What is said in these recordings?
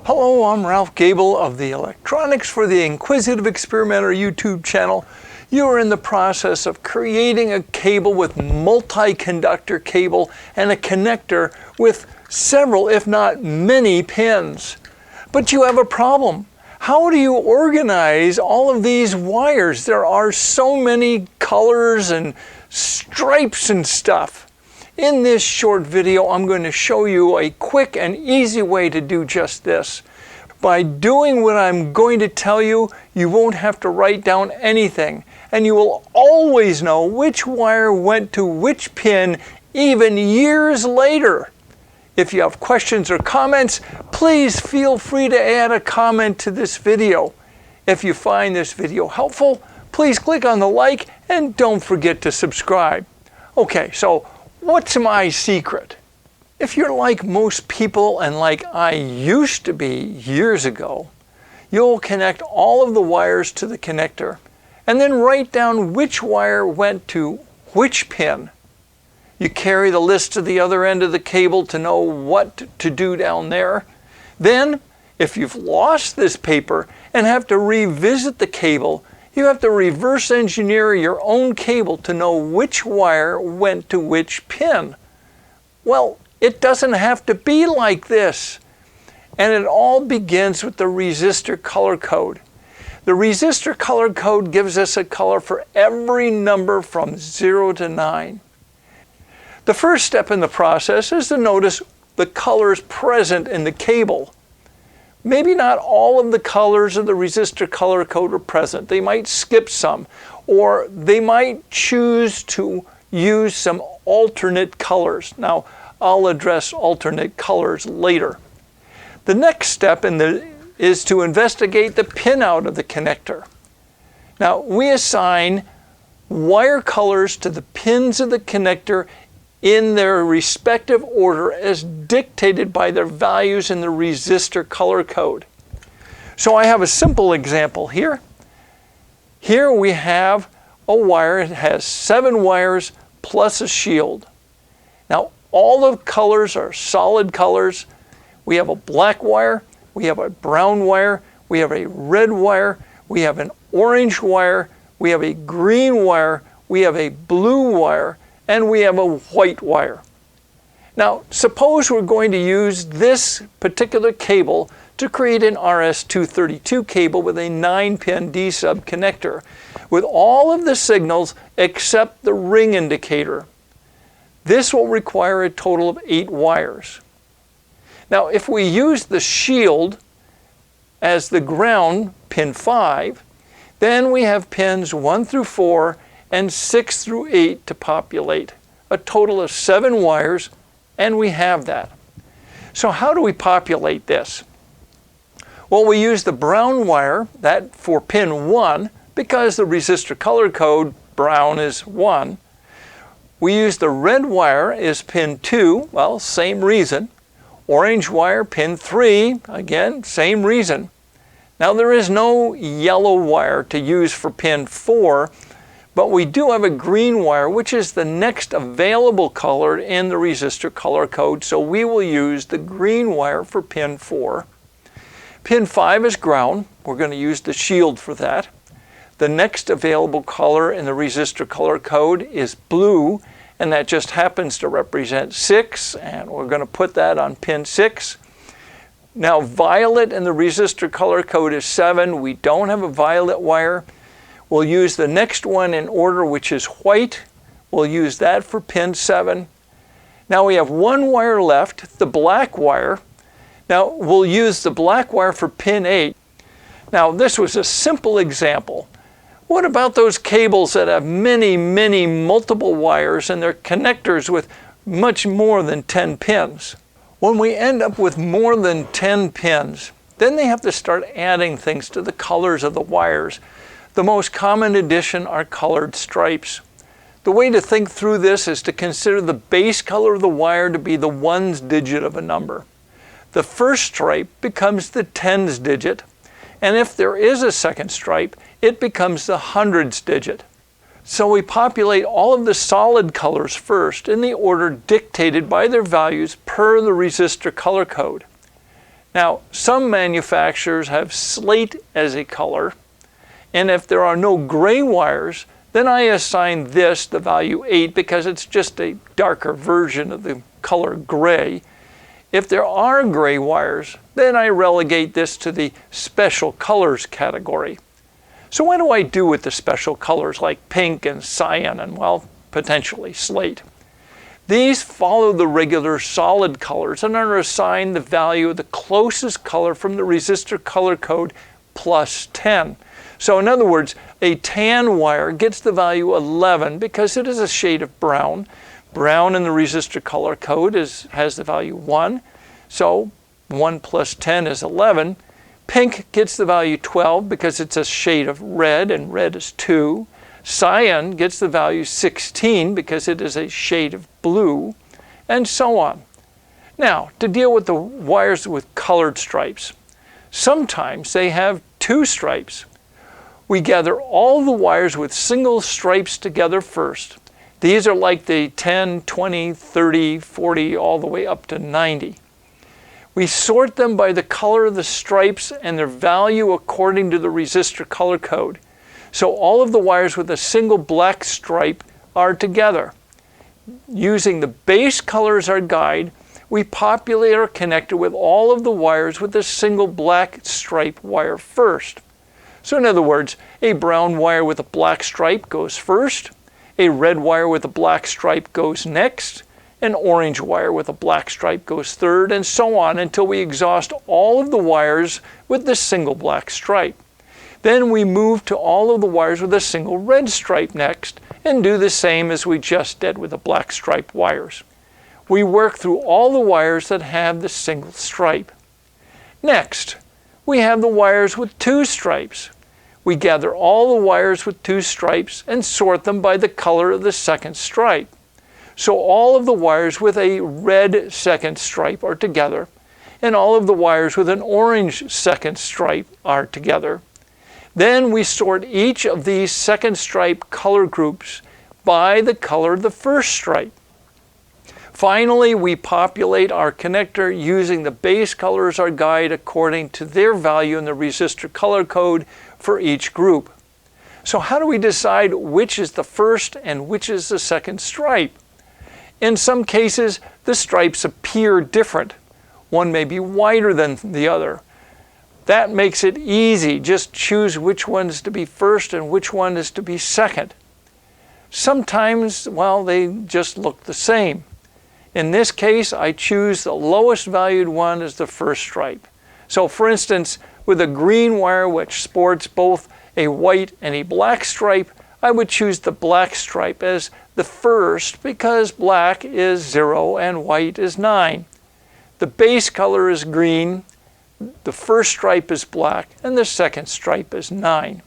Hello, I'm Ralph Gable of the Electronics for the Inquisitive Experimenter YouTube channel. You are in the process of creating a cable with multi-conductor cable and a connector with several, if not many, pins. But you have a problem. How do you organize all of these wires? There are so many colors and stripes and stuff. In this short video, I'm going to show you a quick and easy way to do just this. By doing what I'm going to tell you, you won't have to write down anything, and you will always know which wire went to which pin even years later. If you have questions or comments, please feel free to add a comment to this video. If you find this video helpful, please click on the like and don't forget to subscribe. Okay, so what's my secret? If you're like most people and like I used to be years ago, you'll connect all of the wires to the connector and then write down which wire went to which pin. You carry the list to the other end of the cable to know what to do down there. Then, if you've lost this paper and have to revisit the cable, you have to reverse engineer your own cable to know which wire went to which pin. Well, it doesn't have to be like this. And it all begins with the resistor color code. The resistor color code gives us a color for every number from 0 to 9. The first step in the process is to notice the colors present in the cable. Maybe not all of the colors of the resistor color code are present. They might skip some, or they might choose to use some alternate colors. Now, I'll address alternate colors later. The next step is to investigate the pinout of the connector. Now, we assign wire colors to the pins of the connector in their respective order as dictated by their values in the resistor color code. So I have a simple example here. Here we have a wire. It has 7 wires plus a shield. Now all the colors are solid colors. We have a black wire, we have a brown wire, we have a red wire, we have an orange wire, we have a green wire, we have a blue wire, and we have a white wire. Now, suppose we're going to use this particular cable to create an RS-232 cable with a 9-pin DSUB connector with all of the signals except the ring indicator. This will require a total of 8 wires. Now, if we use the shield as the ground, pin 5, then we have pins 1 through 4 and 6 through 8 to populate, a total of 7 wires, and we have that. So how do we populate this? Well, we use the brown wire, that for pin 1, because the resistor color code brown is 1. We use the red wire as pin 2, well, same reason. Orange wire, pin 3, again, same reason. Now there is no yellow wire to use for pin 4, but we do have a green wire, which is the next available color in the resistor color code, so we will use the green wire for pin 4. Pin 5 is ground. We're going to use the shield for that. The next available color in the resistor color code is blue, and that just happens to represent 6, and we're going to put that on pin 6. Now, violet in the resistor color code is 7. We don't have a violet wire. We'll use the next one in order, which is white. We'll use that for pin 7. Now we have 1 wire left, the black wire. Now we'll use the black wire for pin 8. Now this was a simple example. What about those cables that have many, multiple wires and they're connectors with much more than 10 pins? When we end up with more than 10 pins, then they have to start adding things to the colors of the wires. The most common addition are colored stripes. The way to think through this is to consider the base color of the wire to be the ones digit of a number. The first stripe becomes the tens digit, and if there is a second stripe, it becomes the hundreds digit. So we populate all of the solid colors first in the order dictated by their values per the resistor color code. Now, some manufacturers have slate as a color, and if there are no gray wires, then I assign this the value 8 because it's just a darker version of the color gray. If there are gray wires, then I relegate this to the special colors category. So what do I do with the special colors like pink and cyan and, well, potentially slate? These follow the regular solid colors and are assigned the value of the closest color from the resistor color code plus 10. So in other words, a tan wire gets the value 11 because it is a shade of brown. Brown in the resistor color code has the value 1. So 1 plus 10 is 11. Pink gets the value 12 because it's a shade of red, and red is 2. Cyan gets the value 16 because it is a shade of blue, and so on. Now, to deal with the wires with colored stripes, sometimes they have 2 stripes. We gather all the wires with single stripes together first. These are like the 10, 20, 30, 40, all the way up to 90. We sort them by the color of the stripes and their value according to the resistor color code. So all of the wires with a single black stripe are together. Using the base color as our guide, we populate our connector with all of the wires with a single black stripe wire first. So in other words, a brown wire with a black stripe goes first, a red wire with a black stripe goes next, an orange wire with a black stripe goes third, and so on until we exhaust all of the wires with the single black stripe. Then we move to all of the wires with a single red stripe next, and do the same as we just did with the black stripe wires. We work through all the wires that have the single stripe. Next, we have the wires with 2 stripes. We gather all the wires with 2 stripes and sort them by the color of the second stripe. So all of the wires with a red second stripe are together, and all of the wires with an orange second stripe are together. Then we sort each of these second stripe color groups by the color of the first stripe. Finally, we populate our connector using the base color as our guide according to their value in the resistor color code for each group. So how do we decide which is the first and which is the second stripe? In some cases, the stripes appear different. One may be wider than the other. That makes it easy. Just choose which one is to be first and which one is to be second. Sometimes, well, they just look the same. In this case, I choose the lowest valued one as the first stripe. So for instance, with a green wire which sports both a white and a black stripe, I would choose the black stripe as the first because black is 0 and white is 9. The base color is green, the first stripe is black, and the second stripe is 9.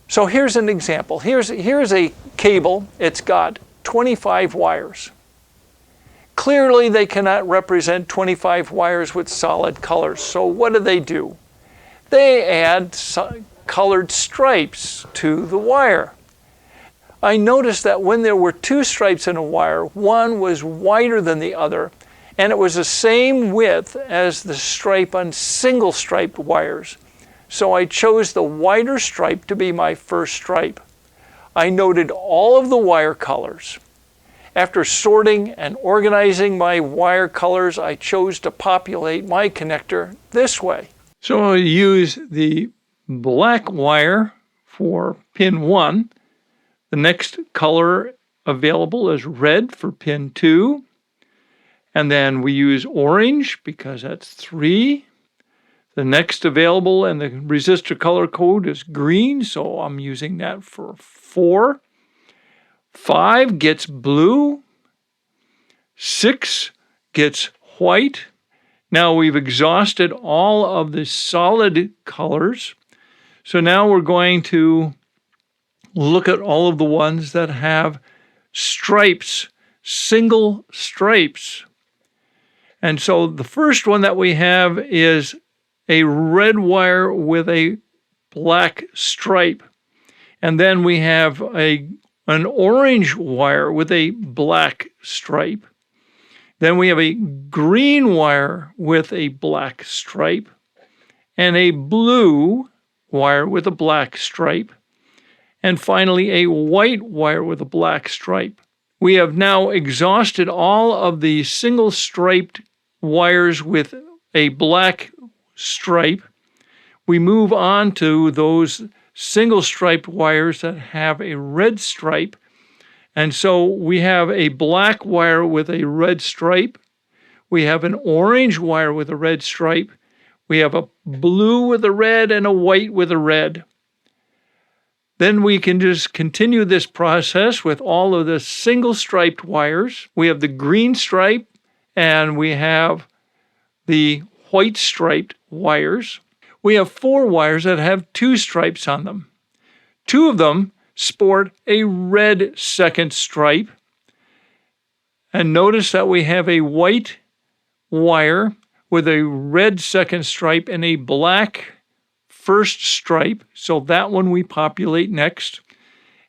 So here's an example. Here's a cable. It's got 25 wires. Clearly, they cannot represent 25 wires with solid colors. So what do? They add colored stripes to the wire. I noticed that when there were 2 stripes in a wire, one was wider than the other, and it was the same width as the stripe on single striped wires. So I chose the wider stripe to be my first stripe. I noted all of the wire colors. After sorting and organizing my wire colors, I chose to populate my connector this way. So I'll use the black wire for pin 1. The next color available is red for pin 2. And then we use orange because that's 3. The next available in the resistor color code is green, so I'm using that for 4. 5 gets blue. 6 gets white. Now we've exhausted all of the solid colors. So now we're going to look at all of the ones that have stripes, single stripes. And so the first one that we have is a red wire with a black stripe. And then we have an orange wire with a black stripe. Then we have a green wire with a black stripe and a blue wire with a black stripe, and finally a white wire with a black stripe. We have now exhausted all of the single striped wires with a black stripe. We move on to those single striped wires that have a red stripe. And so we have a black wire with a red stripe. We have an orange wire with a red stripe. We have a blue with a red and a white with a red. Then we can just continue this process with all of the single striped wires. We have the green stripe and we have the white striped wires. We have 4 wires that have 2 stripes on them. 2 of them sport a red second stripe. And notice that we have a white wire with a red second stripe and a black first stripe. So that one we populate next.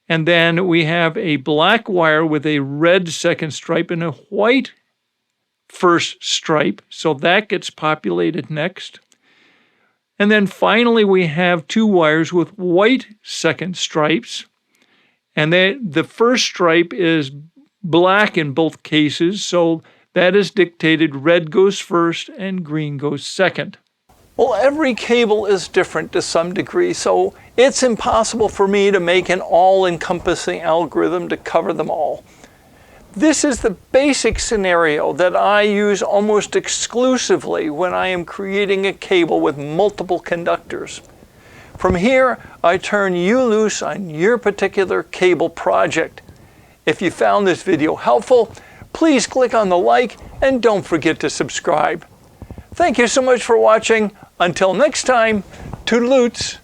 And then we have a black wire with a red second stripe and a white first stripe. So that gets populated next. And then finally we have 2 wires with white second stripes. And the first stripe is black in both cases, so that is dictated red goes first and green goes second. Well, every cable is different to some degree, so it's impossible for me to make an all-encompassing algorithm to cover them all. This is the basic scenario that I use almost exclusively when I am creating a cable with multiple conductors. From here, I turn you loose on your particular cable project. If you found this video helpful, please click on the like and don't forget to subscribe. Thank you so much for watching. Until next time, Toodle-oots.